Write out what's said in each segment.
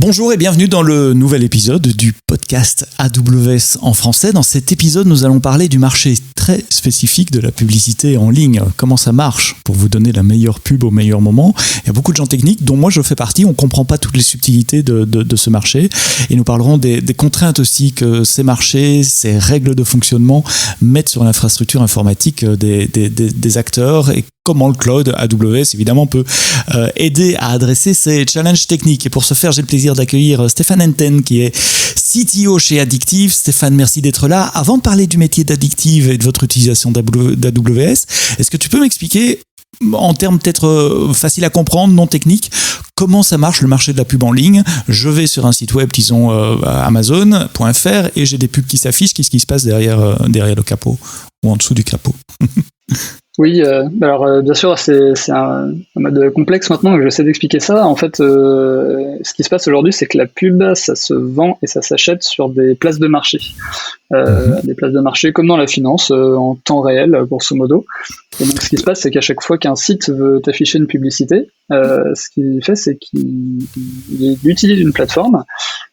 Bonjour et bienvenue dans le nouvel épisode du podcast AWS en français. Dans cet épisode, nous allons parler du marché très spécifique de la publicité en ligne. Comment ça marche pour vous donner la meilleure pub au meilleur moment. Il y a beaucoup de gens techniques, dont moi je fais partie. On ne comprend pas toutes les subtilités de ce marché. Et nous parlerons des contraintes aussi que ces marchés, ces règles de fonctionnement mettent sur l'infrastructure informatique des acteurs et comment le cloud AWS évidemment peut aider à adresser ces challenges techniques. Et pour ce faire, j'ai le plaisir d'accueillir Stéphane Enten qui est CTO chez Addictive. Stéphane, merci d'être là. Avant de parler du métier d'Addictive et de votre utilisation d'AWS, est-ce que tu peux m'expliquer en termes peut-être faciles à comprendre, non techniques, comment ça marche le marché de la pub en ligne? Je vais sur un site web, disons Amazon.fr, et j'ai des pubs qui s'affichent. Qu'est-ce qui se passe derrière le capot ou en dessous du capot? Oui, alors bien sûr, c'est un mode complexe maintenant que j'essaie d'expliquer ça. En fait, ce qui se passe aujourd'hui, c'est que la pub, ça se vend et ça s'achète sur des places de marché. Des places de marché comme dans la finance, en temps réel, grosso modo. Et donc, ce qui se passe, c'est qu'à chaque fois qu'un site veut afficher une publicité, ce qu'il fait, c'est qu'il utilise une plateforme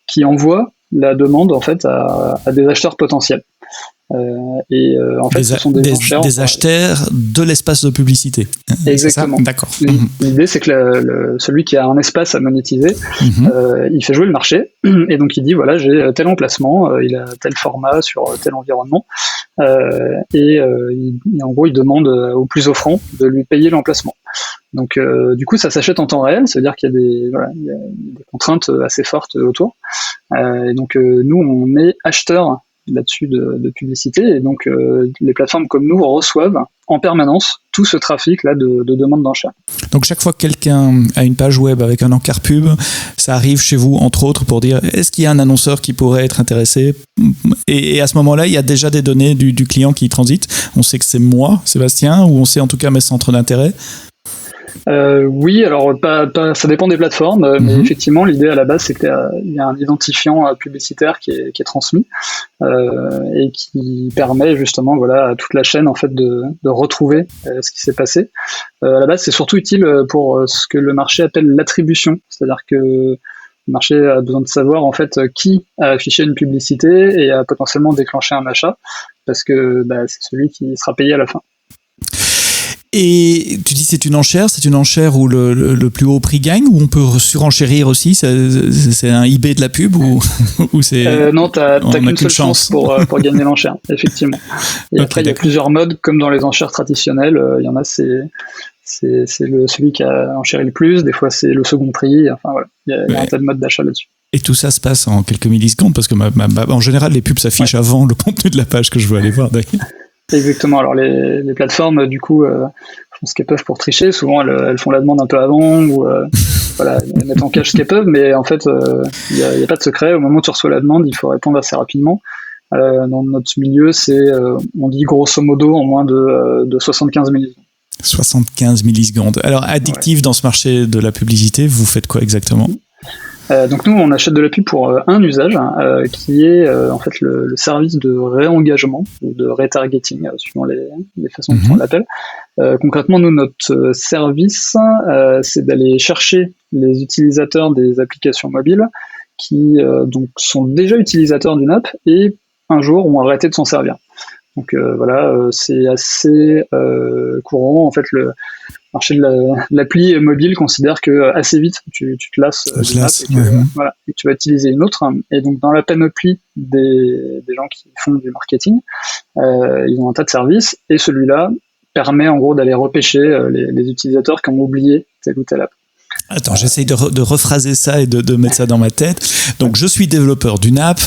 qui envoie la demande en fait à des acheteurs potentiels. En fait, ce sont des acheteurs de l'espace de publicité. Exactement. D'accord. L'idée, c'est que celui qui a un espace à monétiser, il fait jouer le marché, et donc il dit voilà, j'ai tel emplacement, il a tel format sur tel environnement, en gros, il demande au plus offrant de lui payer l'emplacement. Donc, du coup, ça s'achète en temps réel, c'est-à-dire qu'il y a des contraintes assez fortes autour. Et donc, nous, on est acheteurs là-dessus de publicité, et donc les plateformes comme nous reçoivent en permanence tout ce trafic là de demande d'enchères. Donc chaque fois que quelqu'un a une page web avec un encart pub, ça arrive chez vous entre autres pour dire est-ce qu'il y a un annonceur qui pourrait être intéressé, et à ce moment-là il y a déjà des données du client qui transitent. On sait que c'est moi, Sébastien, ou on sait en tout cas mes centres d'intérêt. Oui, alors ça dépend des plateformes, mais effectivement l'idée à la base c'est qu'il y a un identifiant publicitaire qui est transmis et qui permet justement à toute la chaîne en fait de retrouver ce qui s'est passé. À la base c'est surtout utile pour ce que le marché appelle l'attribution, c'est-à-dire que le marché a besoin de savoir en fait qui a affiché une publicité et a potentiellement déclenché un achat, parce que c'est celui qui sera payé à la fin. Et tu dis c'est une enchère où le plus haut prix gagne, ou on peut surenchérir aussi, c'est un eBay de la pub, ou c'est... Non, t'as qu'une seule chance pour gagner l'enchère, effectivement. Et après, il y a plusieurs modes, comme dans les enchères traditionnelles. Il y en a, c'est celui qui a enchéri le plus, des fois c'est le second prix, enfin voilà, il y a un tas de modes d'achat là-dessus. Et tout ça se passe en quelques millisecondes, parce que en général, les pubs s'affichent avant le contenu de la page que je veux aller voir d'ailleurs. Exactement. Alors les plateformes, du coup, font ce qu'elles peuvent pour tricher. Souvent, elles font la demande un peu avant, ou elles mettent en cache ce qu'elles peuvent. Mais en fait, il y a pas de secret. Au moment où tu reçois la demande, il faut répondre assez rapidement. Dans notre milieu, on dit grosso modo en moins de 75 millisecondes. 75 millisecondes. Alors, Addictive, dans ce marché de la publicité, vous faites quoi exactement ? Donc nous, on achète de la pub pour un usage qui est en fait le service de réengagement ou de retargeting, suivant les façons dont on l'appelle. Concrètement, nous, notre service, c'est d'aller chercher les utilisateurs des applications mobiles qui donc sont déjà utilisateurs d'une app et un jour ont arrêté de s'en servir. Donc c'est assez courant. En fait, le marché de l'appli mobile considère que assez vite tu te lasses d'une app et tu vas utiliser une autre. Et donc dans la panoplie des gens qui font du marketing, ils ont un tas de services, et celui-là permet en gros d'aller repêcher les utilisateurs qui ont oublié telle ou telle app. Attends, j'essaye de rephraser ça et de mettre ça dans ma tête. Donc, je suis développeur d'une app.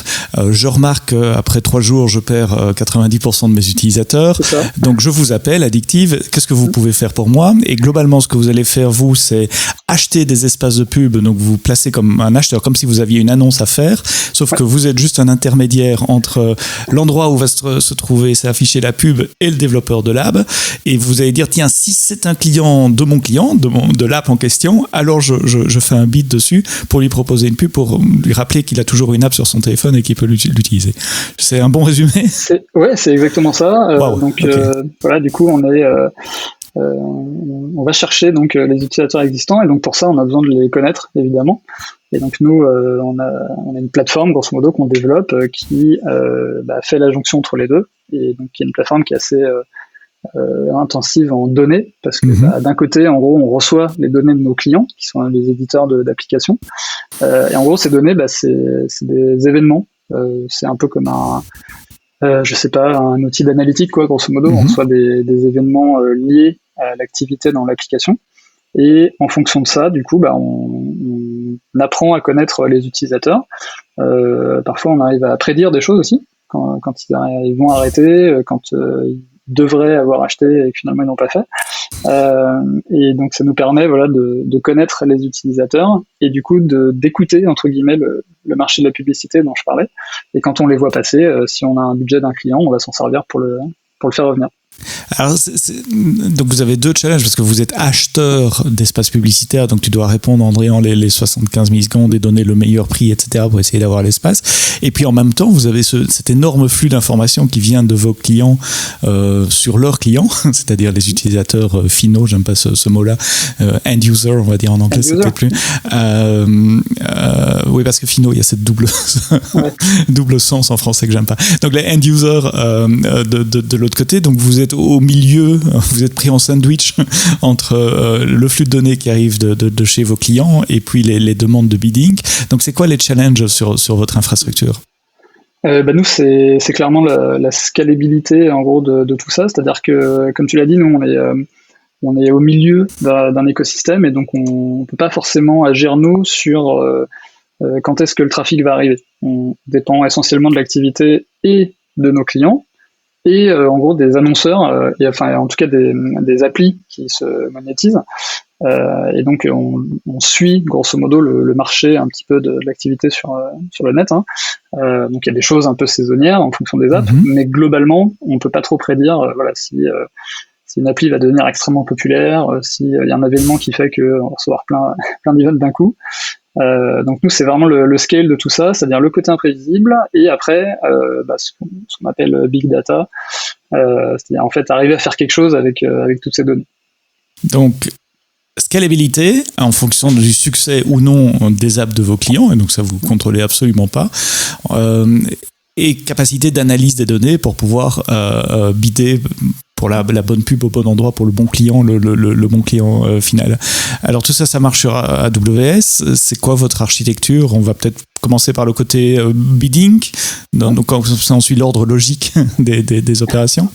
Je remarque qu'après 3 jours, je perds 90% de mes utilisateurs. Donc, je vous appelle, Addictive. Qu'est-ce que vous pouvez faire pour moi? Et globalement, ce que vous allez faire, vous, c'est acheter des espaces de pub. Donc, vous vous placez comme un acheteur, comme si vous aviez une annonce à faire. Sauf que vous êtes juste un intermédiaire entre l'endroit où va se trouver, s'afficher la pub, et le développeur de l'app. Et vous allez dire, tiens, si c'est un client de mon client, de l'app en question, alors je fais un bid dessus pour lui proposer une pub, pour lui rappeler qu'il a toujours une app sur son téléphone et qu'il peut l'utiliser. C'est un bon résumé? C'est exactement ça. Wow, donc voilà, du coup on va chercher donc les utilisateurs existants, et donc pour ça on a besoin de les connaître évidemment. Et donc nous, on a une plateforme grosso modo qu'on développe qui fait la jonction entre les deux. Et donc il y a une plateforme qui est assez intensive en données, parce que d'un côté, en gros, on reçoit les données de nos clients, qui sont les éditeurs d'applications, et en gros, ces données, c'est des événements. C'est un peu comme je sais pas, un outil d'analytique, quoi, grosso modo. On reçoit des événements liés à l'activité dans l'application, et en fonction de ça, du coup, on apprend à connaître les utilisateurs. Parfois, on arrive à prédire des choses aussi, quand ils vont arrêter, quand ils devraient avoir acheté et que finalement ils n'ont pas fait. Et donc ça nous permet de connaître les utilisateurs et du coup d'écouter entre guillemets le marché de la publicité dont je parlais. Et quand on les voit passer, si on a un budget d'un client, on va s'en servir pour le faire revenir. Alors, donc vous avez deux challenges parce que vous êtes acheteur d'espace publicitaire, donc tu dois répondre André en les 75 millisecondes et donner le meilleur prix, etc. pour essayer d'avoir l'espace. Et puis en même temps, vous avez cet énorme flux d'informations qui vient de vos clients sur leurs clients, c'est-à-dire les utilisateurs finaux, j'aime pas ce mot-là, end user, on va dire en anglais, c'est peut-être plus. Oui, parce que finaux, il y a cette double sens en français que j'aime pas. Donc les end users de l'autre côté, donc vous êtes au milieu, vous êtes pris en sandwich entre le flux de données qui arrive de chez vos clients et puis les demandes de bidding. Donc c'est quoi les challenges sur votre infrastructure ? Nous, c'est clairement la scalabilité en gros de tout ça, c'est-à-dire que, comme tu l'as dit, nous on est au milieu d'un écosystème et donc on peut pas forcément agir nous sur quand est-ce que le trafic va arriver. On dépend essentiellement de l'activité et de nos clients. Et en gros des annonceurs, et enfin en tout cas des applis qui se monétisent. Et donc on suit grosso modo le marché un petit peu de l'activité sur le net. Donc il y a des choses un peu saisonnières en fonction des apps, mais globalement on peut pas trop prédire si une appli va devenir extrêmement populaire, s'il y a un événement qui fait qu'on va recevoir plein d'events d'un coup. Donc nous c'est vraiment le scale de tout ça, c'est-à-dire le côté imprévisible et après ce qu'on appelle big data, c'est-à-dire en fait arriver à faire quelque chose avec toutes ces données. Donc scalabilité en fonction du succès ou non des apps de vos clients, et donc ça vous contrôlez absolument pas, et capacité d'analyse des données pour pouvoir bidder pour la bonne pub au bon endroit pour le bon client, le bon client final. Alors tout ça, ça marche sur AWS. C'est quoi votre architecture ? On va peut-être commencer par le côté bidding, donc ça on suit l'ordre logique des opérations.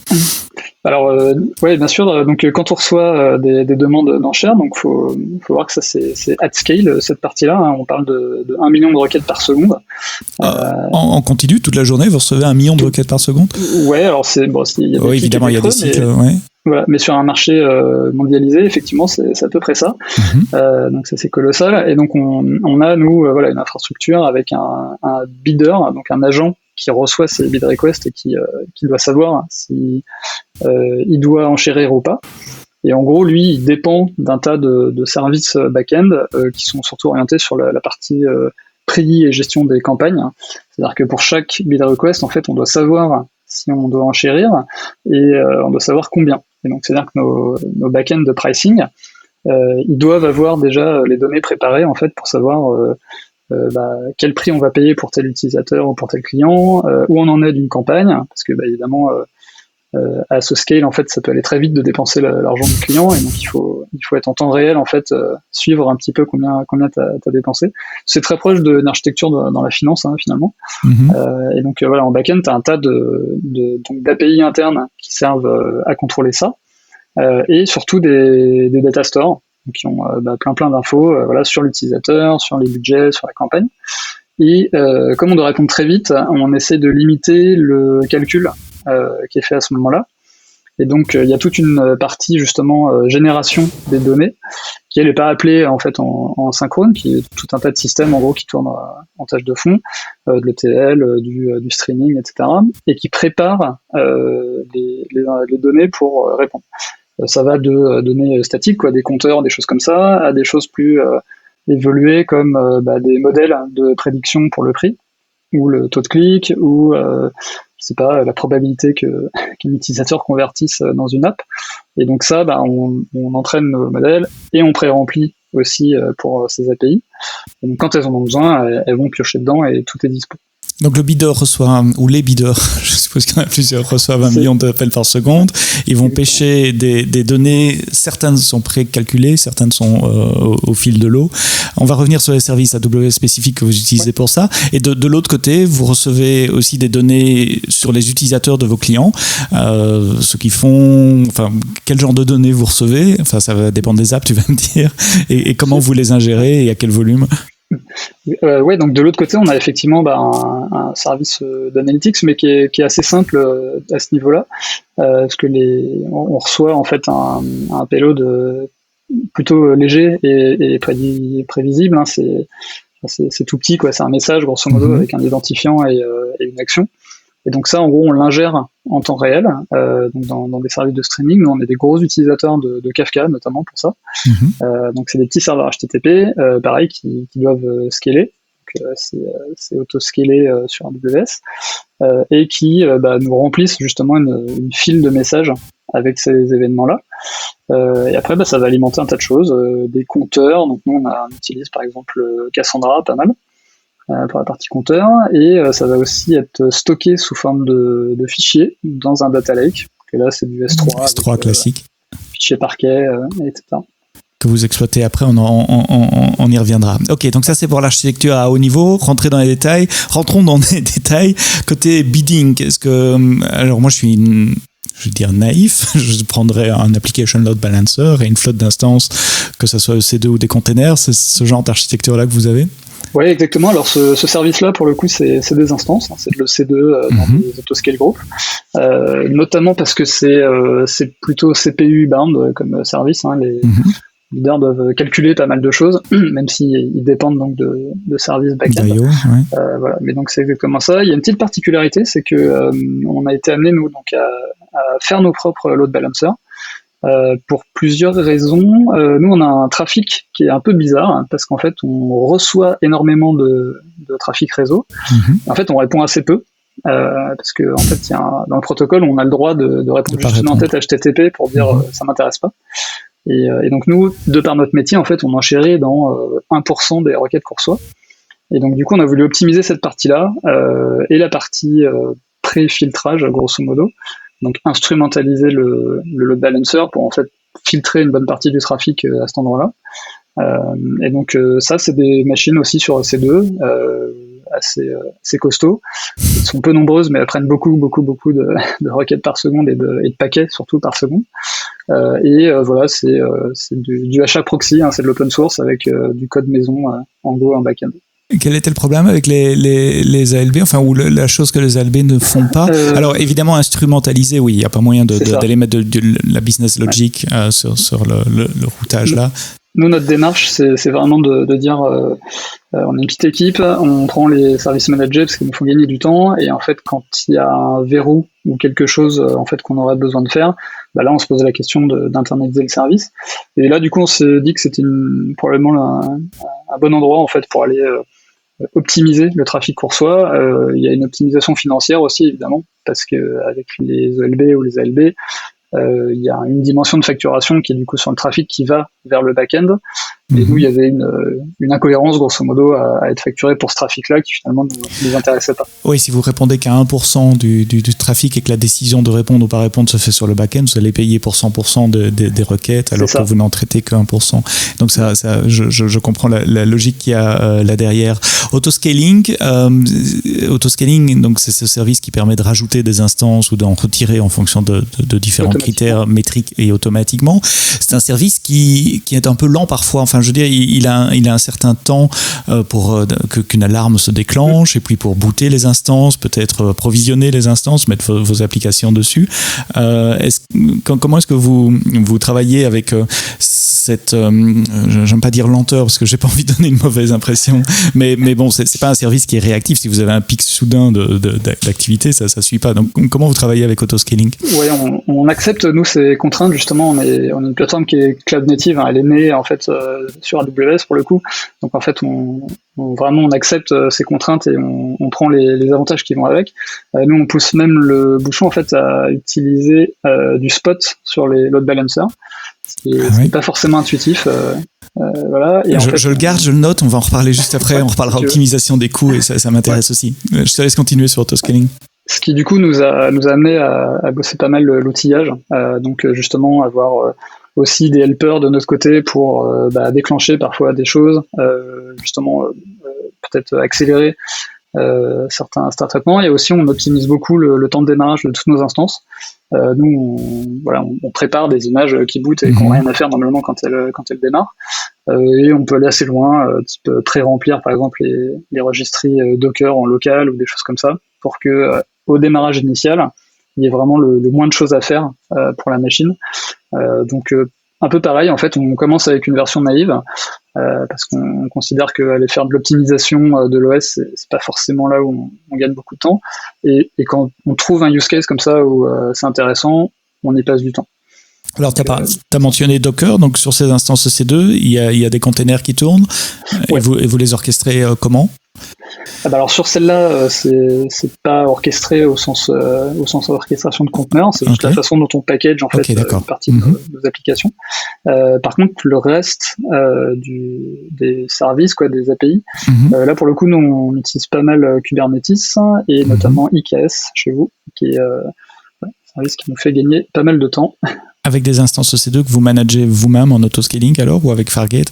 Alors oui, bien sûr. Donc quand on reçoit des demandes d'enchères, donc faut voir que ça c'est at scale cette partie-là. On parle de 1 million de requêtes par seconde. En continu toute la journée, vous recevez 1 million de requêtes par seconde ? Ouais, alors c'est bon. Évidemment, il y a des cycles. Ouais. Voilà, mais sur un marché mondialisé, effectivement, c'est à peu près ça. Donc ça c'est colossal. Et donc on a nous une infrastructure avec un bidder, donc un agent qui reçoit ces bid requests et qui doit savoir si il doit enchérir ou pas. Et en gros, lui, il dépend d'un tas de services back-end qui sont surtout orientés sur la partie prix et gestion des campagnes. C'est-à-dire que pour chaque bid request, en fait, on doit savoir si on doit enchérir et on doit savoir combien. Et donc, c'est-à-dire que nos back-end de pricing, ils doivent avoir déjà les données préparées en fait pour savoir quel prix on va payer pour tel utilisateur ou pour tel client, où on en est d'une campagne, parce que évidemment à ce scale en fait ça peut aller très vite de dépenser l'argent du client et donc il faut être en temps réel en fait, suivre un petit peu combien t'as dépensé. C'est très proche d'une architecture dans la finance finalement. Et donc en back-end t'as un tas d'API internes qui servent à contrôler ça, et surtout des data stores qui ont plein d'infos sur l'utilisateur, sur les budgets, sur la campagne. Et comme on doit répondre très vite, on essaie de limiter le calcul qui est fait à ce moment-là. Et donc il y a toute une partie justement génération des données qui elle n'est pas appelée en fait en synchrone, qui est tout un tas de systèmes en gros qui tournent en tâche de fond, de l'ETL, du streaming, etc. et qui prépare les données pour répondre. Ça va de données statiques, des compteurs, des choses comme ça, à des choses plus évoluées comme des modèles de prédiction pour le prix, ou le taux de clic, ou la probabilité qu'un utilisateur convertisse dans une app. Et donc ça, on entraîne nos modèles et on pré-remplit aussi pour ces API. Et donc quand elles en ont besoin, elles vont piocher dedans et tout est dispo. Donc le bidder reçoit, ou les bidders, je suppose qu'il y en a plusieurs, reçoivent 1 million d'appels par seconde. Ils vont pêcher des données, certaines sont précalculées, certaines sont au fil de l'eau. On va revenir sur les services AWS spécifiques que vous utilisez pour ça. Et de l'autre côté, vous recevez aussi des données sur les utilisateurs de vos clients, ceux qui font, enfin, quel genre de données vous recevez, enfin ça va dépendre des apps, tu vas me dire, et comment vous les ingérez et à quel volume. Ouais, donc de l'autre côté, on a effectivement un service d'analytics, mais qui est assez simple à ce niveau-là, parce que on reçoit en fait un payload plutôt léger et prévisible. Hein, c'est tout petit, quoi. C'est un message grosso modo avec un identifiant et une action. Et donc ça, en gros, on l'ingère en temps réel, donc dans des services de streaming. Nous, on est des gros utilisateurs de Kafka, notamment pour ça. Donc c'est des petits serveurs HTTP, pareil, qui doivent scaler. Donc c'est auto-scalé sur AWS, et qui nous remplissent justement une file de messages avec ces événements-là. Et après, ça va alimenter un tas de choses, des compteurs. Donc nous, on utilise par exemple Cassandra, pas mal. Pour la partie compteur, et ça va aussi être stocké sous forme de fichiers dans un data lake, que là c'est du S3. S3 avec, classique. Fichier parquet, etc. Que vous exploitez après, on y reviendra. Ok, donc ça c'est pour l'architecture à haut niveau, rentrons dans les détails. Côté bidding, est-ce que... Alors moi je veux dire naïf, je prendrais un application load balancer et une flotte d'instances, que ce soit EC2 ou des containers, c'est ce genre d'architecture-là que vous avez ? Oui, exactement. Alors ce service-là, pour le coup, c'est des instances, hein, c'est de l'EC2 dans des autoscale group, notamment parce que c'est plutôt CPU bound comme service. Hein, les leaders doivent calculer pas mal de choses, même s'ils dépendent donc de services back-end. Voilà. Mais donc c'est exactement ça. Il y a une petite particularité, c'est que on a été amené nous donc à faire nos propres load balancers. Pour plusieurs raisons. Nous, on a un trafic qui est un peu bizarre, hein, parce qu'en fait, on reçoit énormément de trafic réseau. En fait, on répond assez peu, parce que en fait, dans le protocole, on a le droit de répondre juste une en-tête HTTP pour dire ça m'intéresse pas. Et donc nous, de par notre métier, en fait, on enchérit dans 1% des requêtes qu'on reçoit. Et donc du coup, on a voulu optimiser cette partie-là et la partie pré-filtrage, grosso modo. Donc instrumentaliser le load balancer pour en fait filtrer une bonne partie du trafic à cet endroit-là. Et donc ça, c'est des machines aussi sur EC2, assez costauds. Elles sont peu nombreuses, mais elles prennent beaucoup de requêtes par seconde et de paquets surtout par seconde. Voilà, c'est du HA proxy, hein, c'est de l'open source avec du code maison en Go en backend. Quel était le problème avec les ALB, enfin, ou la chose que les ALB ne font pas? Alors, évidemment, instrumentaliser, oui, il n'y a pas moyen d'aller mettre de la business logic sur le routage là. Nous, notre démarche, c'est vraiment de dire, on est une petite équipe, on prend les services managés parce qu'ils nous font gagner du temps, et en fait, quand il y a un verrou ou quelque chose en fait qu'on aurait besoin de faire, là, on se pose la question d'internaliser le service. Et là, du coup, on s'est dit que c'était probablement un bon endroit en fait pour aller optimiser le trafic qu'on reçoit. Il y a une optimisation financière aussi, évidemment, parce que avec les ELB ou les ALB, il y a une dimension de facturation qui est du coup sur le trafic qui va vers le back-end. Et nous, il y avait une incohérence, grosso modo, à être facturé pour ce trafic-là qui finalement ne nous intéressait pas. Oui, si vous répondez qu'à 1% du trafic et que la décision de répondre ou pas répondre se fait sur le back-end, vous allez payer pour 100% des requêtes, alors que vous n'en traitez que 1%. Donc je comprends la logique qu'il y a là derrière. Autoscaling, donc c'est ce service qui permet de rajouter des instances ou d'en retirer en fonction de différents critères métriques et automatiquement. C'est un service qui est un peu lent parfois. Enfin, je veux dire, il a un certain temps pour qu'une alarme se déclenche, et puis pour booter les instances, peut-être provisionner les instances, mettre vos applications dessus. Comment est-ce que vous travaillez avec cette, j'aime pas dire lenteur parce que j'ai pas envie de donner une mauvaise impression, mais bon, c'est pas un service qui est réactif. Si vous avez un pic soudain d'activité, ça suit pas. Donc, comment vous travaillez avec Autoscaling? Ouais, on accepte, nous, ces contraintes. Justement, on est une plateforme qui est cloud native, hein, elle est née en fait sur AWS pour le coup. Donc en fait, on accepte ces contraintes et on prend les avantages qui vont avec. Nous, on pousse même le bouchon en fait à utiliser du spot sur les load balancers, ce qui n'est pas forcément intuitif. Voilà. Et je le garde, je le note, on va en reparler juste après, on reparlera optimisation des coûts et ça m'intéresse aussi. Je te laisse continuer sur autoscaling. Ce qui du coup nous a amené à bosser pas mal l'outillage, donc justement avoir aussi des helpers de notre côté pour déclencher parfois des choses, justement peut-être accélérer certains traitements, et aussi on optimise beaucoup le temps de démarrage de toutes nos instances. Nous on prépare des images qui bootent et qui n'ont rien à faire normalement quand elles démarrent, et on peut aller assez loin, type pré-remplir par exemple les registries Docker en local ou des choses comme ça, pour que au démarrage initial il y ait vraiment le moins de choses à faire pour la machine. Donc un peu pareil, en fait, on commence avec une version naïve parce qu'on considère qu'aller faire de l'optimisation de l'OS, c'est pas forcément là où on gagne beaucoup de temps. Et quand on trouve un use case comme ça où c'est intéressant, on y passe du temps. Alors, tu as mentionné Docker, donc sur ces instances EC2, il y a des containers qui tournent, ouais. et vous les orchestrez comment ? Alors sur celle-là, c'est pas orchestré au sens orchestration de conteneurs, c'est juste la façon dont on package en fait une partie de nos applications. Par contre, le reste des services, des API, là pour le coup, nous on utilise pas mal Kubernetes et notamment IKS chez vous, qui est un service qui nous fait gagner pas mal de temps. Avec des instances EC2 que vous managez vous-même en autoscaling alors, ou avec Fargate ?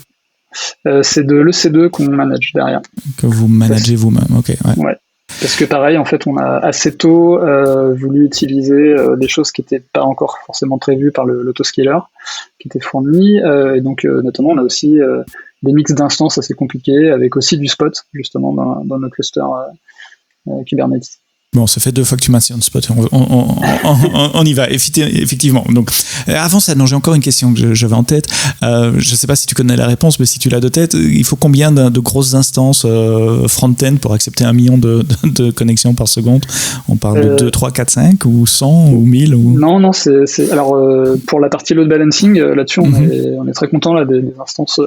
C'est de l'EC2 qu'on manage derrière. Que vous managez vous-même, ok. Ouais. Parce que pareil, en fait, on a assez tôt voulu utiliser des choses qui n'étaient pas encore forcément prévues par l'autoscaler qui était fourni. Et donc, notamment, on a aussi des mix d'instances assez compliqués, avec aussi du spot, justement, dans nos clusters Kubernetes. Bon, ça fait 2 fois que tu mentionnes Spot. On y va, effectivement. Donc, avant ça, j'ai encore une question que j'avais en tête. Je ne sais pas si tu connais la réponse, mais si tu l'as de tête, il faut combien de grosses instances front-end pour accepter 1 million de connexions par seconde ? On parle de 2, 3, 4, 5 ou 100 ou 1000 ou... Non, c'est... Alors, pour la partie load balancing, là-dessus, on est très content là, des instances...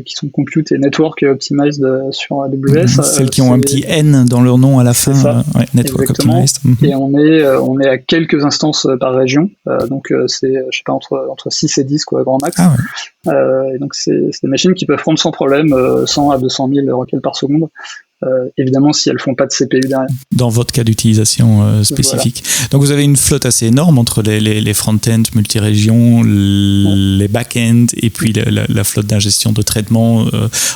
qui sont compute et network optimized sur AWS. Celles qui ont un petit N dans leur nom à la fin. Network exactement. optimized. Et on est à quelques instances par région. Donc c'est, je sais pas, entre 6 et 10 grand max. Ah ouais. Et donc c'est des machines qui peuvent prendre sans problème 100 à 200 000 requêtes par seconde. Évidemment, si elles font pas de CPU derrière. Dans votre cas d'utilisation spécifique. Voilà. Donc, vous avez une flotte assez énorme entre les front-end multi-régions, les back-end et puis la flotte d'ingestion de traitement.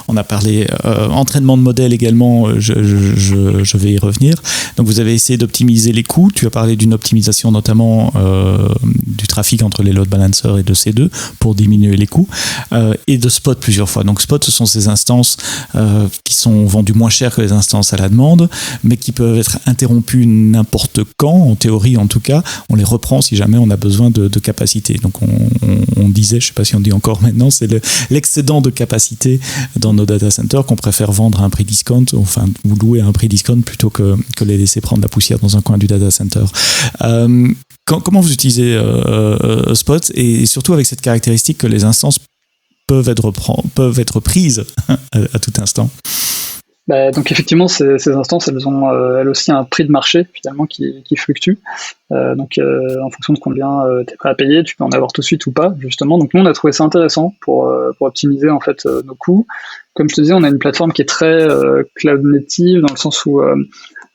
On a parlé entraînement de modèles également, je vais y revenir. Donc, vous avez essayé d'optimiser les coûts. Tu as parlé d'une optimisation notamment du trafic entre les load balancers et de C2 pour diminuer les coûts et de Spot plusieurs fois. Donc, Spot, ce sont ces instances qui sont vendues moins cher que les instances à la demande, mais qui peuvent être interrompues n'importe quand, en théorie en tout cas. On les reprend si jamais on a besoin de capacité. Donc on disait, je ne sais pas si on dit encore maintenant, c'est l'excédent de capacité dans nos data centers qu'on préfère vendre à un prix discount, enfin ou louer à un prix discount plutôt que les laisser prendre la poussière dans un coin du data center. Comment vous utilisez Spot, et surtout avec cette caractéristique que les instances peuvent être prises à tout instant? Donc effectivement, ces instances, elles ont elles aussi un prix de marché finalement qui fluctue. Donc en fonction de combien tu es prêt à payer, tu peux en avoir tout de suite ou pas, justement. Donc nous, on a trouvé ça intéressant pour optimiser en fait nos coûts. Comme je te disais, on a une plateforme qui est très cloud native, dans le sens où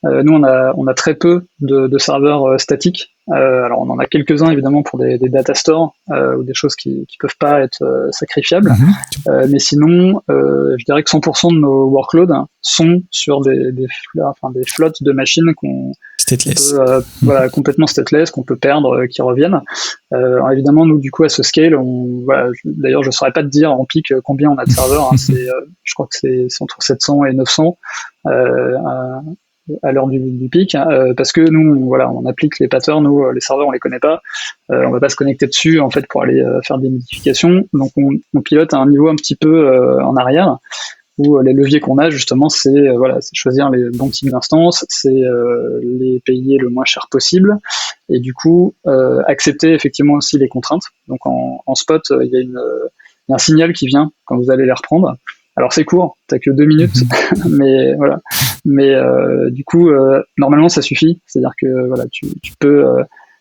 nous, on a très peu de serveurs statiques. Alors on en a quelques-uns évidemment pour des data stores ou des choses qui peuvent pas être sacrifiables, mais sinon je dirais que 100% de nos workloads sont sur des flottes de machines qu'on stateless. Voilà, complètement stateless, qu'on peut perdre, qui reviennent. Alors évidemment, nous, du coup, à ce scale, d'ailleurs, je ne saurais pas te dire en pic combien on a de serveurs. Je crois que c'est entre 700 et 900 à l'heure du pic, parce que nous, on applique les patterns, nous, les serveurs, on les connaît pas. On va pas se connecter dessus, en fait, pour aller faire des modifications. Donc, on pilote à un niveau un petit peu en arrière, où les leviers qu'on a justement, c'est choisir les bons types d'instances, c'est les payer le moins cher possible, et du coup accepter effectivement aussi les contraintes. Donc en Spot, il y a un signal qui vient quand vous allez les reprendre. Alors c'est court, t'as que 2 minutes, mais voilà. Mais du coup normalement ça suffit, c'est-à-dire que tu peux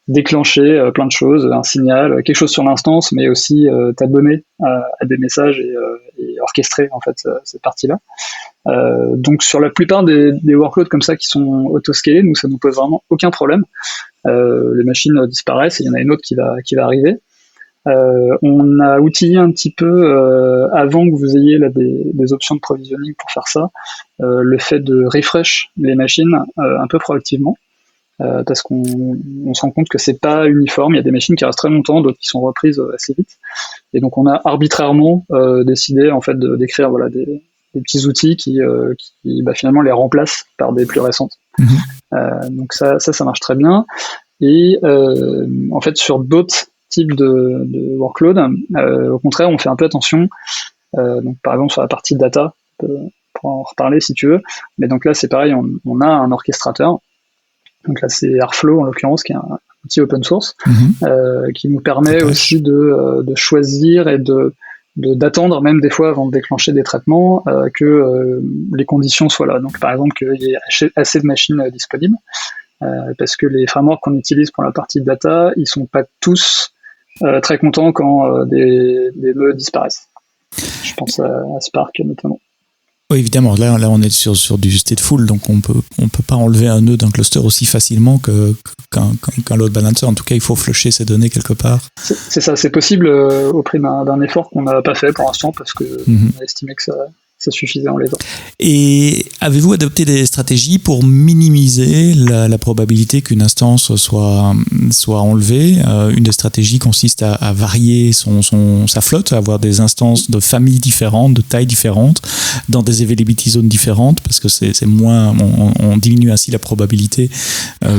déclencher plein de choses, un signal, quelque chose sur l'instance, mais aussi t'abonner à des messages et orchestrer en fait cette partie-là. Donc sur la plupart des workloads comme ça qui sont auto-scalés, nous ça nous pose vraiment aucun problème. Les machines disparaissent et il y en a une autre qui va arriver. On a outillé un petit peu avant que vous ayez là des options de provisioning pour faire ça, le fait de refresh les machines un peu proactivement. Parce qu'on se rend compte que c'est pas uniforme, il y a des machines qui restent très longtemps, d'autres qui sont reprises assez vite, et donc on a arbitrairement décidé en fait d'écrire voilà des petits outils qui finalement les remplacent par des plus récentes. Donc ça marche très bien. Et en fait sur d'autres types de workload, au contraire on fait un peu attention. Donc par exemple sur la partie data, pour en reparler si tu veux, mais donc là c'est pareil, on a un orchestrateur. Donc là, c'est Airflow en l'occurrence, qui est un outil open source, qui nous permet aussi de choisir et d'attendre même des fois avant de déclencher des traitements que les conditions soient là. Donc par exemple qu'il y ait assez de machines disponibles, parce que les frameworks qu'on utilise pour la partie data, ils sont pas tous très contents quand des nœuds disparaissent. Je pense à Spark notamment. Oui, évidemment. Là, on est sur du stateful, donc on peut pas enlever un nœud d'un cluster aussi facilement qu'un load balancer. En tout cas, il faut flusher ces données quelque part. C'est ça, c'est possible au prix d'un effort qu'on n'a pas fait pour l'instant parce que on a estimé que ça suffisait en l'état. Et avez-vous adopté des stratégies pour minimiser la probabilité qu'une instance soit enlevée? Une des stratégies consiste à varier sa flotte, à avoir des instances de familles différentes, de tailles différentes, dans des availability zones différentes, parce que c'est moins, on diminue ainsi la probabilité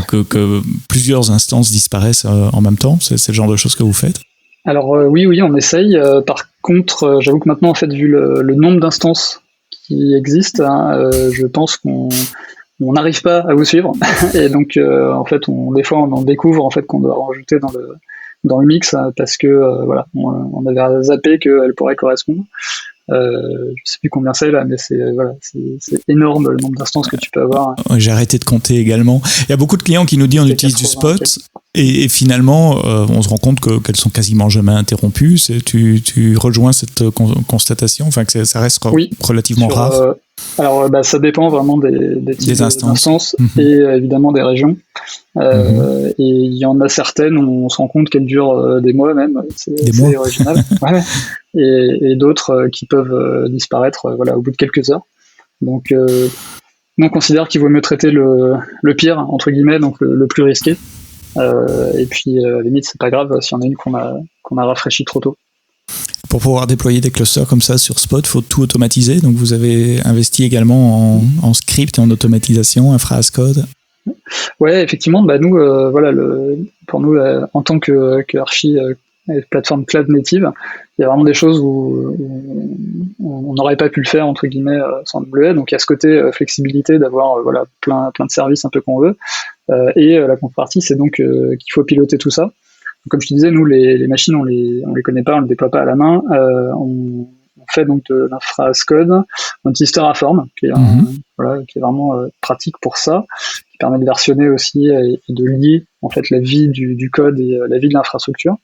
que plusieurs instances disparaissent en même temps. C'est le genre de choses que vous faites? Alors oui, on essaye. Par contre, j'avoue que maintenant, en fait, vu le nombre d'instances qui existent, je pense qu'on n'arrive pas à vous suivre. Et donc, en fait, des fois, on en découvre en fait qu'on doit rajouter dans le mix parce que voilà, on avait zappé qu'elle pourrait correspondre. Je sais plus combien c'est là, mais c'est énorme le nombre d'instances que tu peux avoir. J'ai arrêté de compter également. Il y a beaucoup de clients qui nous disent on utilise du spot et finalement on se rend compte qu'elles sont quasiment jamais interrompues. Tu rejoins cette constatation, enfin que ça reste relativement rare. Alors ça dépend vraiment des types d'instances et évidemment des régions. Et il y en a certaines où on se rend compte qu'elles durent des mois même. C'est original. Ouais. Et d'autres qui peuvent disparaître au bout de quelques heures. Donc nous on considère qu'il vaut mieux traiter le pire entre guillemets, donc le plus risqué. Et puis à la limite c'est pas grave s'il y en a une qu'on a rafraîchi trop tôt. Pour pouvoir déployer des clusters comme ça sur Spot, il faut tout automatiser. Donc vous avez investi également en script et en automatisation, infra as code. Ouais, effectivement, nous, pour nous, en tant que archi plateforme cloud native, il y a vraiment des choses où on n'aurait pas pu le faire entre guillemets sans AWS. Donc il y a ce côté flexibilité d'avoir plein de services un peu qu'on veut. Et la contrepartie, c'est donc qu'il faut piloter tout ça. Comme je te disais, nous, les machines, on les connaît pas, on les déploie pas à la main. On fait donc de l'infra as code. On utilise Terraform, qui est vraiment pratique pour ça, qui permet de versionner aussi et de lier en fait la vie du code et la vie de l'infrastructure.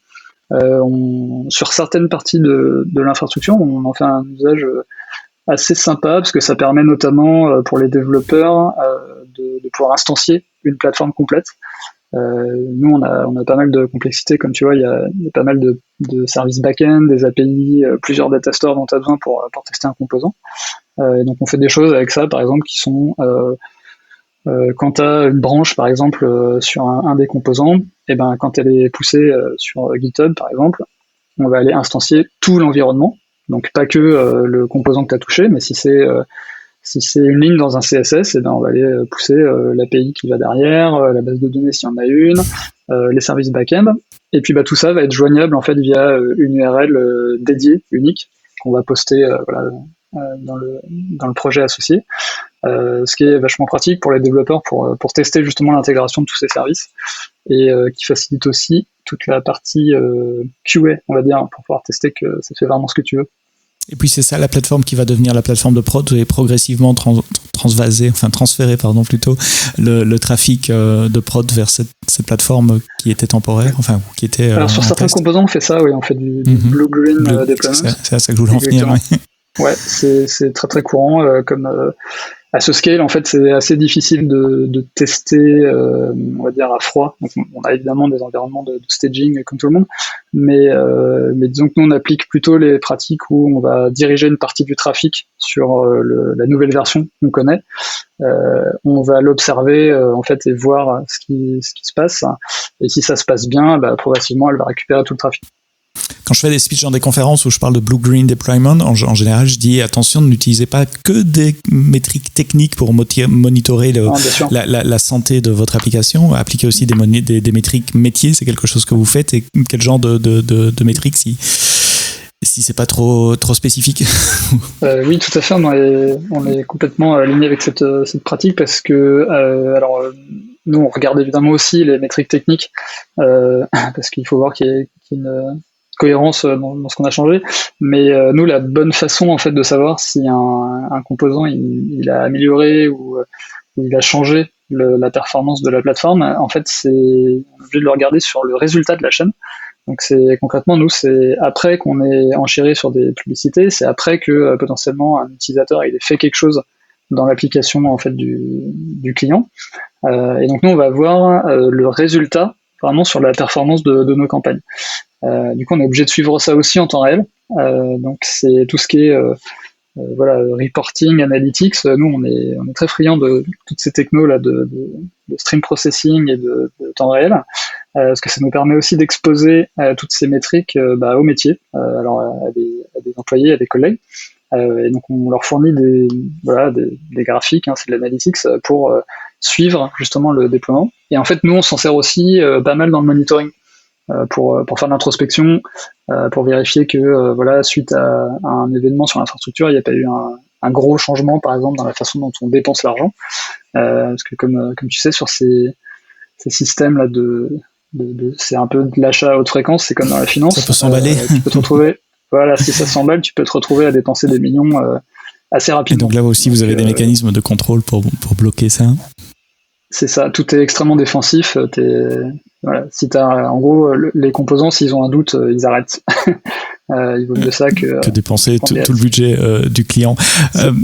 Sur certaines parties de l'infrastructure, on en fait un usage assez sympa parce que ça permet notamment pour les développeurs de pouvoir instancier une plateforme complète. Nous, on a pas mal de complexité, comme tu vois, il y a pas mal de services back-end, des API, plusieurs data stores dont tu as besoin pour tester un composant. Et donc, on fait des choses avec ça, par exemple, qui sont quand tu as une branche, par exemple, sur un des composants, et ben quand elle est poussée sur GitHub, par exemple, on va aller instancier tout l'environnement. Donc, pas que le composant que tu as touché, mais si c'est une ligne dans un CSS, et ben on va aller pousser l'API qui va derrière, la base de données s'il y en a une, les services back-end. Et puis tout ça va être joignable en fait via une URL dédiée, unique, qu'on va poster dans le projet associé. Ce qui est vachement pratique pour les développeurs pour tester justement l'intégration de tous ces services et qui facilite aussi toute la partie QA, on va dire, pour pouvoir tester que ça fait vraiment ce que tu veux. Et puis c'est ça la plateforme qui va devenir la plateforme de prod et progressivement transférer plutôt le trafic de prod vers cette plateforme qui était temporaire, qui était. Alors sur certains composants on fait ça, oui, on fait du blue-green deployment. C'est à ça que je voulais en venir. Oui. Ouais, c'est très très courant à ce scale, en fait, c'est assez difficile de tester, on va dire, à froid. Donc, on a évidemment des environnements de staging comme tout le monde, mais disons que nous, on applique plutôt les pratiques où on va diriger une partie du trafic sur la nouvelle version qu'on connaît. On va l'observer, en fait, et voir ce qui se passe. Et si ça se passe bien, progressivement, elle va récupérer tout le trafic. Quand je fais des speeches dans des conférences où je parle de blue-green deployment, en général, je dis attention, n'utilisez pas que des métriques techniques pour monitorer la santé de votre application. Appliquez aussi des métriques métiers, c'est quelque chose que vous faites. Et quel genre de métriques si c'est pas trop spécifique? Oui, tout à fait. On est complètement aligné avec cette pratique parce que nous, on regarde évidemment aussi les métriques techniques parce qu'il faut voir qu'il y a une cohérence dans ce qu'on a changé, mais nous, la bonne façon en fait de savoir si un composant il a amélioré ou il a changé la performance de la plateforme, en fait, on est obligé de le regarder sur le résultat de la chaîne. Donc concrètement, nous, c'est après qu'on ait enchéri sur des publicités, c'est après que potentiellement un utilisateur il ait fait quelque chose dans l'application en fait du client, et donc nous on va voir le résultat vraiment sur la performance de nos campagnes. Du coup, on est obligé de suivre ça aussi en temps réel. Donc, c'est tout ce qui est reporting, analytics. Nous, on est très friands de toutes ces technos là de stream processing et de temps réel, parce que ça nous permet aussi d'exposer toutes ces métriques au métier, à des employés, à des collègues. Et donc, on leur fournit des graphiques, c'est de l'analytics pour suivre justement le déploiement. Et en fait, nous, on s'en sert aussi pas mal dans le monitoring. Pour faire de l'introspection, pour vérifier que suite à un événement sur l'infrastructure, il n'y a pas eu un gros changement, par exemple, dans la façon dont on dépense l'argent. Parce que comme tu sais, sur ces systèmes-là c'est un peu de l'achat à haute fréquence, c'est comme dans la finance. Ça peut s'emballer. Tu peux te retrouver, si ça s'emballe, tu peux te retrouver à dépenser des millions assez rapidement. Et donc là aussi, vous avez des mécanismes de contrôle pour bloquer ça. C'est ça, tout est extrêmement défensif. Si en gros, les composants, s'ils ont un doute, ils arrêtent. Il vaut mieux ça que dépenser tout le budget du client.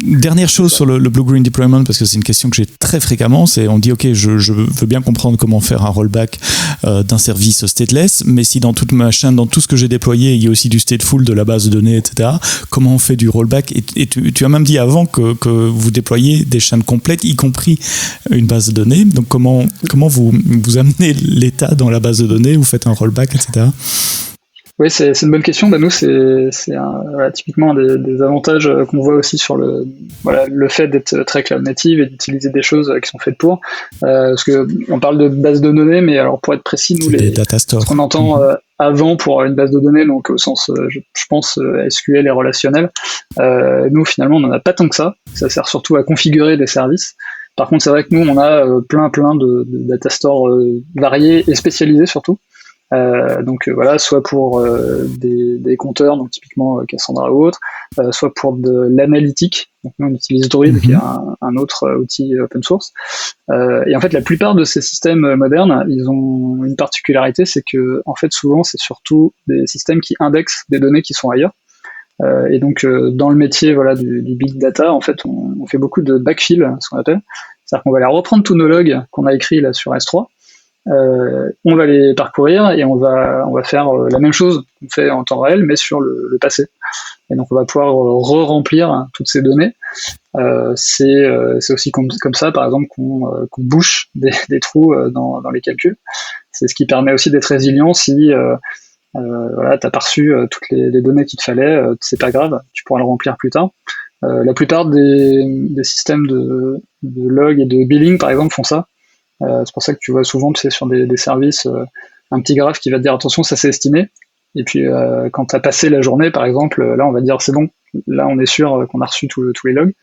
Dernière chose sur le blue-green deployment, parce que c'est une question que j'ai très fréquemment, c'est on dit ok, je veux bien comprendre comment faire un rollback d'un service stateless, mais si dans toute ma chaîne, dans tout ce que j'ai déployé, il y a aussi du stateful de la base de données, etc., comment on fait du rollback? Et tu as même dit avant que vous déployez des chaînes complètes, y compris une base de données. Donc comment vous amenez l'état dans la base de données, vous faites un rollback, etc. Oui, c'est une bonne question. Nous, c'est typiquement des avantages qu'on voit aussi sur le fait d'être très cloud native et d'utiliser des choses qui sont faites pour. Parce que on parle de base de données, mais alors pour être précis, nous, ce qu'on entend avant pour une base de données, donc au sens, je pense, SQL et relationnel, nous, finalement, on n'en a pas tant que ça. Ça sert surtout à configurer des services. Par contre, c'est vrai que nous, on a plein de data stores variés et spécialisés surtout. Soit pour des compteurs, donc typiquement Cassandra ou autre, soit pour de l'analytique. Donc nous on utilise Druid, qui est un autre outil open source. Et en fait, la plupart de ces systèmes modernes, ils ont une particularité, c'est que en fait souvent c'est surtout des systèmes qui indexent des données qui sont ailleurs. Et donc dans le métier du big data, en fait, on fait beaucoup de backfill, ce qu'on appelle. C'est-à-dire qu'on va aller reprendre tous nos logs qu'on a écrits là sur S3. On va les parcourir et on va faire la même chose qu'on fait en temps réel, mais sur le passé. Et donc on va pouvoir re-remplir toutes ces données. C'est aussi comme ça, par exemple, qu'on bouche des trous dans les calculs. C'est ce qui permet aussi d'être résilient si t'as pas reçu toutes les données qu'il te fallait, c'est pas grave, tu pourras le remplir plus tard. La plupart des systèmes de log et de billing, par exemple, font ça. C'est pour ça que tu vois souvent sur des services un petit graphe qui va te dire attention, ça s'est estimé. Et puis quand tu as passé la journée, par exemple, là on va te dire c'est bon, là on est sûr qu'on a reçu tous les logs.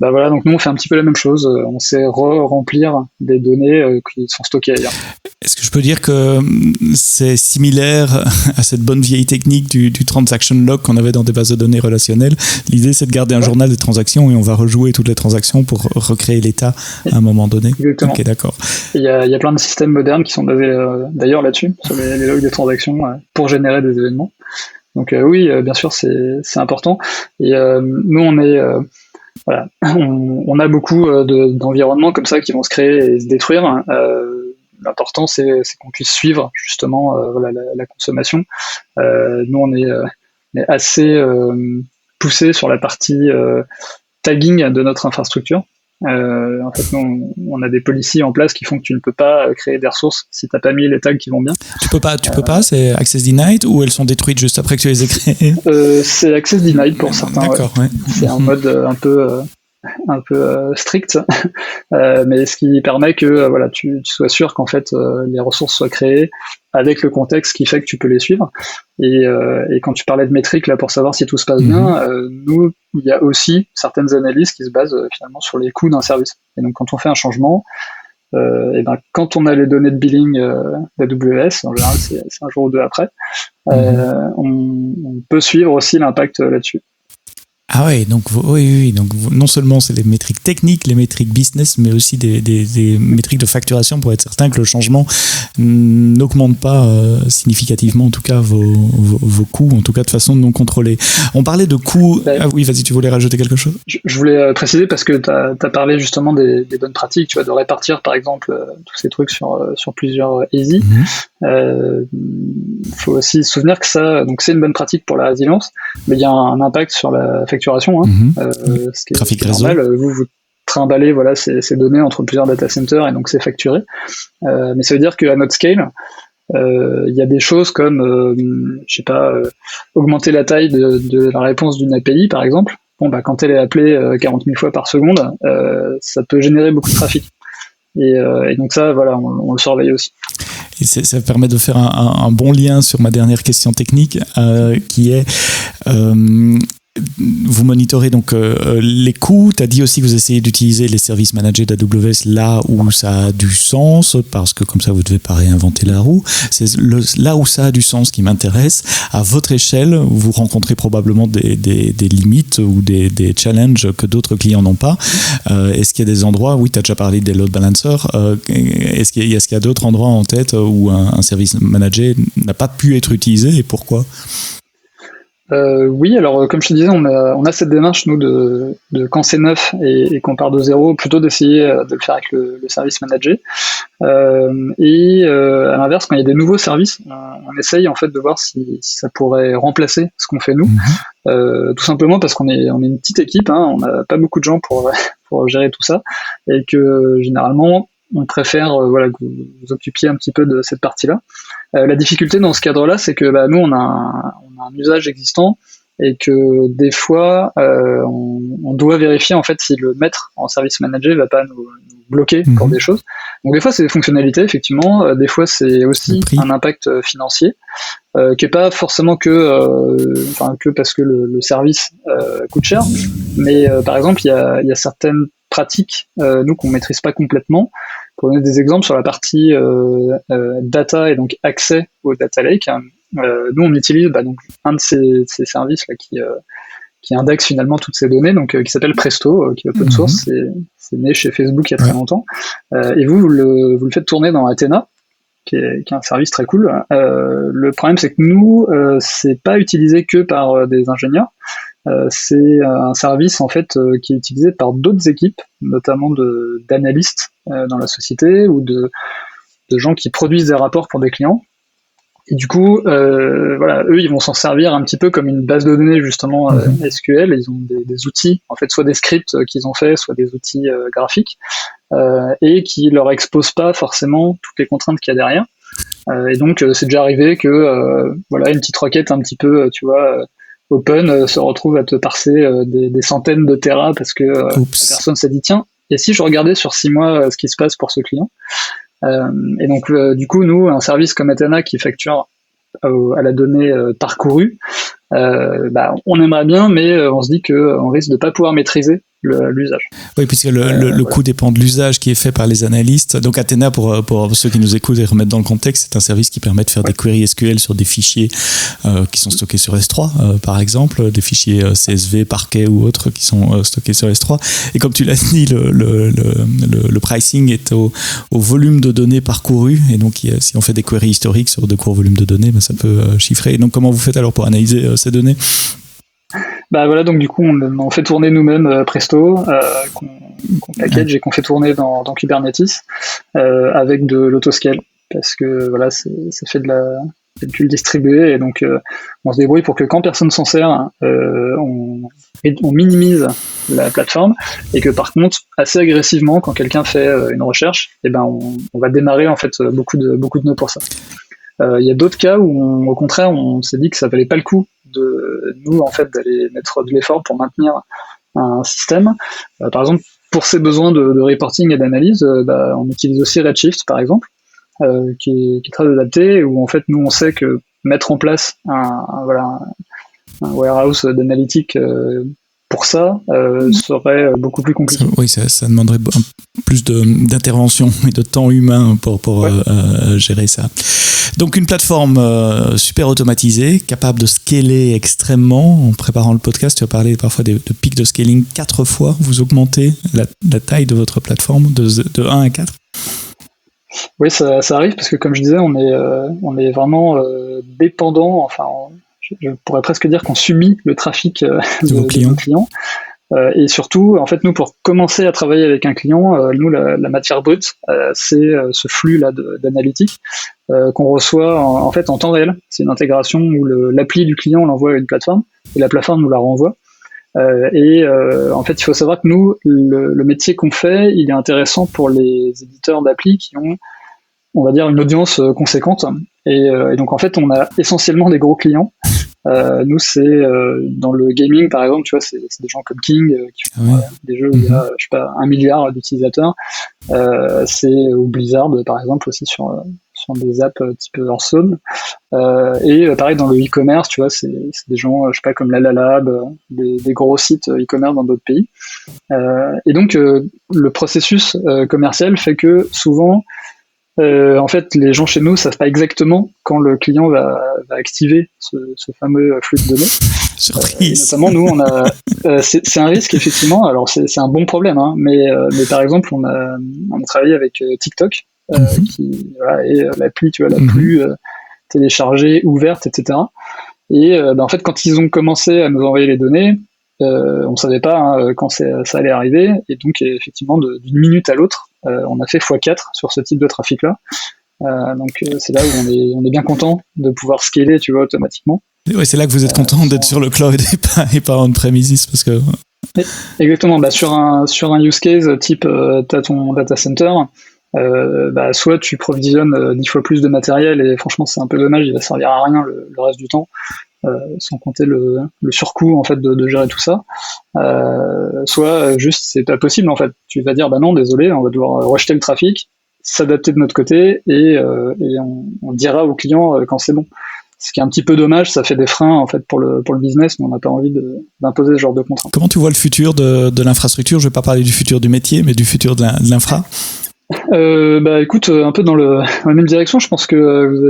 Bah voilà, donc nous on fait un petit peu la même chose, on sait remplir des données qui sont stockées ailleurs. Est-ce que je peux dire que c'est similaire à cette bonne vieille technique du transaction log qu'on avait dans des bases de données relationnelles? L'idée, c'est de garder un journal des transactions et on va rejouer toutes les transactions pour recréer l'état à un moment donné. Exactement. Ok, d'accord. Il y a plein de systèmes modernes qui sont basés d'ailleurs là-dessus, sur les logs des transactions, pour générer des événements. Donc oui, bien sûr, c'est important. Et nous, on est... voilà, on a beaucoup d'environnements comme ça qui vont se créer et se détruire. L'important, c'est qu'on puisse suivre justement la consommation. Nous, on est assez poussé sur la partie tagging de notre infrastructure. En fait, nous, on a des policies en place qui font que tu ne peux pas créer des ressources si tu n'as pas mis les tags qui vont bien. Tu peux pas, c'est access denied ou elles sont détruites juste après que tu les aies créées? C'est access denied pour certains. D'accord, ouais. Ouais. C'est un mode un peu strict, mais ce qui permet que voilà, tu sois sûr qu'en fait les ressources soient créées avec le contexte qui fait que tu peux les suivre. Et quand tu parlais de métriques là pour savoir si tout se passe bien, nous il y a aussi certaines analyses qui se basent finalement sur les coûts d'un service. Et donc quand on fait un changement, et ben quand on a les données de billing d'AWS, en général c'est un jour ou deux après, on peut suivre aussi l'impact là-dessus. Ah ouais, donc oui, donc non seulement c'est les métriques techniques, les métriques business, mais aussi des métriques de facturation pour être certain que le changement n'augmente pas significativement, en tout cas vos coûts, en tout cas de façon non contrôlée. On parlait de coûts. Ah oui, vas-y, tu voulais rajouter quelque chose? Je voulais préciser parce que tu as parlé justement des bonnes pratiques, tu vois, de répartir par exemple tous ces trucs sur plusieurs easy. Faut aussi se souvenir que ça, donc c'est une bonne pratique pour la résilience, mais il y a un impact sur la facturation, ce qui est normal. Vous trimballez voilà ces données entre plusieurs data centers et donc c'est facturé. Mais ça veut dire qu'à notre scale, il y a des choses comme, je sais pas, augmenter la taille de la réponse d'une API par exemple. Bon bah quand elle est appelée 40 000 fois par seconde, ça peut générer beaucoup de trafic. Et donc ça, voilà, on le surveille aussi. Et ça permet de faire un bon lien sur ma dernière question technique, qui est vous monitorez donc les coûts. Tu as dit aussi que vous essayez d'utiliser les services managés d'AWS là où ça a du sens, parce que comme ça vous ne devez pas réinventer la roue. C'est là où ça a du sens qui m'intéresse. À votre échelle, vous rencontrez probablement des limites ou des challenges que d'autres clients n'ont pas. Est-ce qu'il y a des endroits, oui, tu as déjà parlé des load balancers, est-ce qu'il y a d'autres endroits en tête où un service managé n'a pas pu être utilisé et pourquoi? Oui, alors comme je te disais, on a cette démarche nous de quand c'est neuf et qu'on part de zéro, plutôt d'essayer de le faire avec le service managé. Et à l'inverse, quand il y a des nouveaux services, on essaye en fait de voir si ça pourrait remplacer ce qu'on fait nous. Tout simplement parce qu'on est une petite équipe, on n'a pas beaucoup de gens pour gérer tout ça, et que généralement on préfère voilà, que vous occupiez un petit peu de cette partie-là. La difficulté dans ce cadre-là, c'est que nous, on a un usage existant et que des fois, on doit vérifier en fait si le mettre en service managé va pas nous bloquer pour des choses. Donc des fois, c'est des fonctionnalités, effectivement. Des fois, c'est aussi un impact financier qui est pas forcément que parce que le service coûte cher. Mais par exemple, il y a certaines pratiques, nous, qu'on maîtrise pas complètement. Pour donner des exemples sur la partie data et donc accès au data lake, nous on utilise donc un de ces services là qui indexe finalement toutes ces données, donc qui s'appelle Presto, qui est open source, c'est né chez Facebook il y a très longtemps, et vous le faites tourner dans Athena, qui est un service très cool. Le problème c'est que nous c'est pas utilisé que par des ingénieurs. C'est un service en fait qui est utilisé par d'autres équipes, notamment d'analystes dans la société ou de gens qui produisent des rapports pour des clients. Et du coup, voilà, eux, ils vont s'en servir un petit peu comme une base de données justement SQL. Ils ont des outils, en fait, soit des scripts qu'ils ont fait, soit des outils graphiques, et qui leur exposent pas forcément toutes les contraintes qu'il y a derrière. Et donc, c'est déjà arrivé que voilà, une petite requête un petit peu, tu vois. Open se retrouve à te parser des centaines de terras parce que la personne s'est dit tiens, et si je regardais sur 6 mois ce qui se passe pour ce client. Et donc du coup nous, un service comme Athena qui facture à la donnée parcourue, on aimerait bien, mais on se dit qu'on risque de pas pouvoir maîtriser l'usage. Oui, puisque le coût dépend de l'usage qui est fait par les analystes. Donc Athena, pour ceux qui nous écoutent et remettre dans le contexte, c'est un service qui permet de faire des queries SQL sur des fichiers qui sont stockés sur S3, par exemple, des fichiers CSV, Parquet ou autres qui sont stockés sur S3. Et comme tu l'as dit, le pricing est au volume de données parcourues. Et donc, si on fait des queries historiques sur de courts volumes de données, ça peut chiffrer. Et donc, comment vous faites alors pour analyser ces données ? Donc du coup on fait tourner nous-mêmes Presto qu'on package et qu'on fait tourner dans Kubernetes avec de l'autoscale, parce que ça fait de la calcul distribué, et donc on se débrouille pour que quand personne s'en sert, on minimise la plateforme, et que par contre assez agressivement quand quelqu'un fait une recherche, on va démarrer en fait beaucoup de nœuds pour ça. Il y a d'autres cas où au contraire on s'est dit que ça valait pas le coup de nous en fait d'aller mettre de l'effort pour maintenir un système. Par exemple, pour ces besoins de reporting et d'analyse, on utilise aussi Redshift par exemple, qui est très adapté, où en fait nous on sait que mettre en place un warehouse d'analytique pour ça serait beaucoup plus compliqué. Oui, ça demanderait plus d'intervention et de temps humain pour gérer ça. Donc une plateforme super automatisée, capable de scaler extrêmement. En préparant le podcast, tu as parlé parfois de pics de scaling 4 fois. Vous augmentez la taille de votre plateforme de 1 à 4 ? Oui, ça arrive, parce que comme je disais, on est vraiment dépendant, enfin je pourrais presque dire qu'on subit le trafic de nos clients. Et surtout, en fait, nous, pour commencer à travailler avec un client, nous, la matière brute, c'est ce flux-là d'analytique qu'on reçoit en fait en temps réel. C'est une intégration où l'appli du client l'envoie à une plateforme, et la plateforme nous la renvoie. En fait, il faut savoir que nous, le métier qu'on fait, il est intéressant pour les éditeurs d'appli qui ont, on va dire, une audience conséquente. Et donc, en fait, on a essentiellement des gros clients. Nous, c'est dans le gaming, par exemple, tu vois, c'est des gens comme King qui font des jeux où il y a, je sais pas, 1 milliard d'utilisateurs. C'est ou Blizzard, par exemple, aussi sur des apps type Hearthstone. Et pareil, dans le e-commerce, tu vois, c'est des gens, je sais pas, comme Lalalab, des gros sites e-commerce dans d'autres pays. Et donc, le processus commercial fait que souvent, en fait, les gens chez nous savent pas exactement quand le client va activer ce fameux flux de données. Surprise. Notamment, nous, on a, c'est un risque effectivement. Alors, c'est un bon problème, hein, mais par exemple, on a travaillé avec TikTok, qui est l'appli, tu vois, la plus téléchargée, ouverte, etc. Et en fait, quand ils ont commencé à nous envoyer les données, on savait pas quand ça allait arriver, et donc effectivement, d'une minute à l'autre, on a fait x4 sur ce type de trafic-là. Donc c'est là où on est bien content de pouvoir scaler, tu vois, automatiquement. Oui, c'est là que vous êtes content d'être sur le cloud et pas on-premises, parce que... Exactement. Sur un use case type t'as ton data center, soit tu provisionnes 10 fois plus de matériel, et franchement c'est un peu dommage, il va servir à rien le reste du temps, sans compter le surcoût en fait de gérer tout ça. Soit juste c'est pas possible en fait. Tu vas dire non, désolé, on va devoir rejeter le trafic, s'adapter de notre côté, et on dira au client quand c'est bon. Ce qui est un petit peu dommage, ça fait des freins en fait pour le business, mais on n'a pas envie d'imposer ce genre de contraintes. Comment tu vois le futur de l'infrastructure ? Je vais pas parler du futur du métier, mais du futur de l'infra. Écoute, un peu dans la même direction. Je pense que vous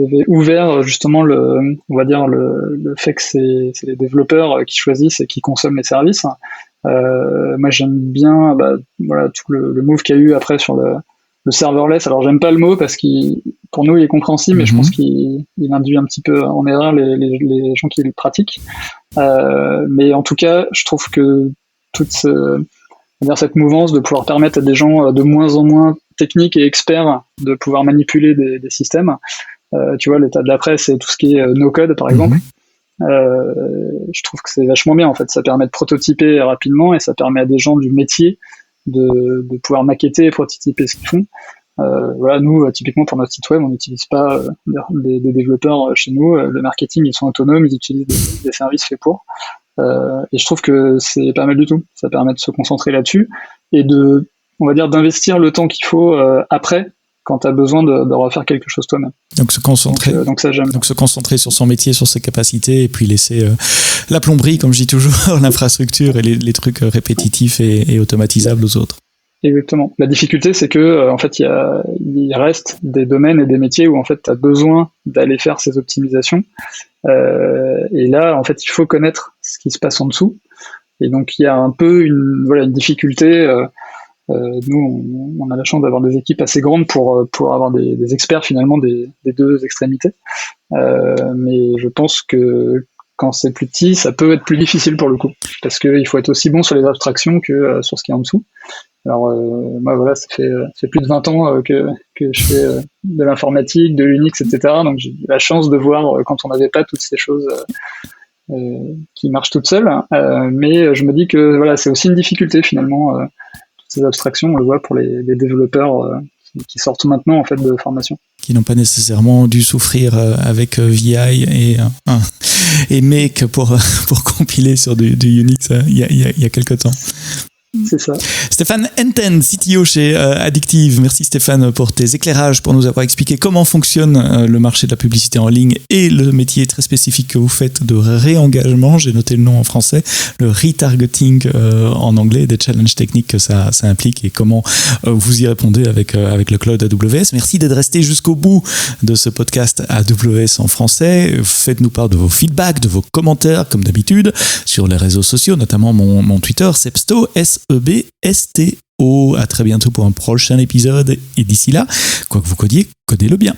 avez ouvert justement on va dire le fait que c'est les développeurs qui choisissent et qui consomment les services. Moi j'aime bien tout le move qu'il y a eu après sur le serverless. Alors j'aime pas le mot parce qu'il pour nous il est compréhensible, mais je pense qu'il induit un petit peu en erreur les gens qui le pratiquent. Mais en tout cas, je trouve que toute cette mouvance de pouvoir permettre à des gens de moins en moins techniques et experts de pouvoir manipuler des systèmes. Tu vois, l'état de l'après, c'est tout ce qui est no-code, par exemple. Je trouve que c'est vachement bien, en fait. Ça permet de prototyper rapidement, et ça permet à des gens du métier de pouvoir maqueter et prototyper ce qu'ils font. Nous, typiquement, pour notre site web, on n'utilise pas des développeurs chez nous. Le marketing, ils sont autonomes, ils utilisent des services faits pour. Et je trouve que c'est pas mal du tout. Ça permet de se concentrer là-dessus et on va dire, d'investir le temps qu'il faut après quand tu as besoin de refaire quelque chose toi-même. Donc se concentrer, donc ça j'aime. Donc se concentrer sur son métier, sur ses capacités, et puis laisser la plomberie, comme je dis toujours, l'infrastructure et les trucs répétitifs et automatisables aux autres. Exactement. La difficulté, c'est que en fait, il reste des domaines et des métiers où en fait, tu as besoin d'aller faire ces optimisations. Et là, en fait, il faut connaître ce qui se passe en dessous. Et donc, il y a un peu une difficulté. Nous, on a la chance d'avoir des équipes assez grandes pour avoir des experts finalement des deux extrémités. Mais je pense que quand c'est plus petit, ça peut être plus difficile pour le coup, parce qu'il faut être aussi bon sur les abstractions que sur ce qui est en dessous. Alors moi voilà, ça fait plus de 20 ans que je fais de l'informatique, de l'Unix, etc. Donc j'ai eu la chance de voir quand on n'avait pas toutes ces choses qui marchent toutes seules. Mais je me dis que voilà, c'est aussi une difficulté finalement. Toutes ces abstractions, on le voit pour les développeurs qui sortent maintenant en fait de formation. Qui n'ont pas nécessairement dû souffrir avec VI et Make pour compiler sur du Unix il y a quelque temps. C'est ça. Stéphane Enten, CTO chez Addictive. Merci Stéphane pour tes éclairages, pour nous avoir expliqué comment fonctionne le marché de la publicité en ligne et le métier très spécifique que vous faites de réengagement. J'ai noté le nom en français, le retargeting en anglais, des challenges techniques que ça implique et comment vous y répondez avec le cloud AWS. Merci d'être resté jusqu'au bout de ce podcast AWS en français. Faites-nous part de vos feedbacks, de vos commentaires comme d'habitude sur les réseaux sociaux, notamment mon Twitter, Sebsto, SEBSTO. À très bientôt pour un prochain épisode. Et d'ici là, quoi que vous codiez, codez-le bien.